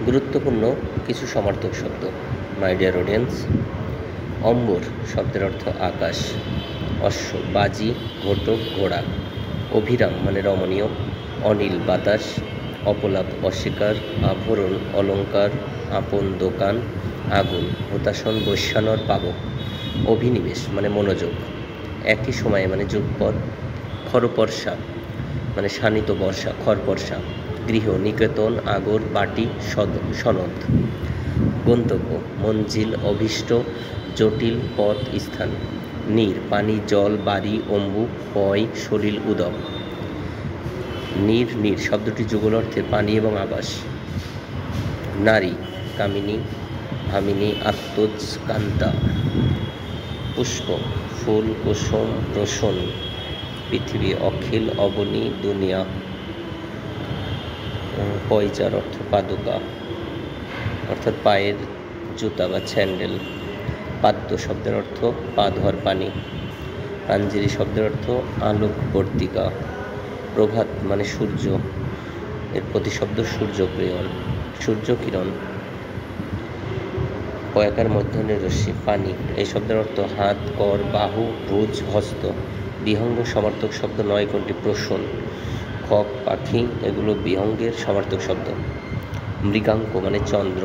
গুরুত্বপূর্ণ কিছু সমার্থক শব্দ। মাই ডিয়ার অডিয়েন্স, অম্বর শব্দের অর্থ আকাশ, অশ্ব বাজি, ঘটক ঘোড়া, অভিরাম মানে রমণীয়, অনিল বাতাস, অপলাপ অস্বীকার, আভরণ অলঙ্কার, আপন দোকান, আগুন হুতাশন বৈশ্যানর পাবক, অভিনিবেশ মানে মনোযোগ, একই সময়ে মানে যুগপৎ, খরপর্ষা মানে শানিত বর্ষা খরপর্ষা, গৃহ নিকেতন আগর বাটি সনদ, গন্তব্য মঞ্জিল অভীষ্ট জটিল পথ স্থান, নীর পানি জল বাড়ি অম্বু পয় সলিল উদক, নীর নীর শব্দটি যুগল অর্থে পানি এবং আবাস, নারী কামিনী ভামিনী আত্মজ কান্তা, পুষ্প ফুল কুসুম রোশন, পৃথিবী অখিল অবনী দুনিয়া, পয়জার অর্থ পাদুকা অর্থাৎ পায়ের জুতা বা স্যান্ডেল, পাদ্য শব্দের অর্থ পা ধোয়ার পানি, পাঞ্জেরি শব্দের অর্থ আলোকবর্তিকা, প্রভাত মানে সূর্য, এর প্রতিশব্দ সূর্যকিরণ, সূর্যকিরণ, কয়াকার মধ্যে রশ্মি পানি, এই শব্দের অর্থ হাত কর বাহু ভুজ হস্ত, বিহঙ্গ সমার্থক শব্দ নয় কোনটি প্রসন, খক পাখি এগুলো বিহঙ্গের সমার্থক শব্দ, মৃগাঙ্ক মানে চন্দ্র,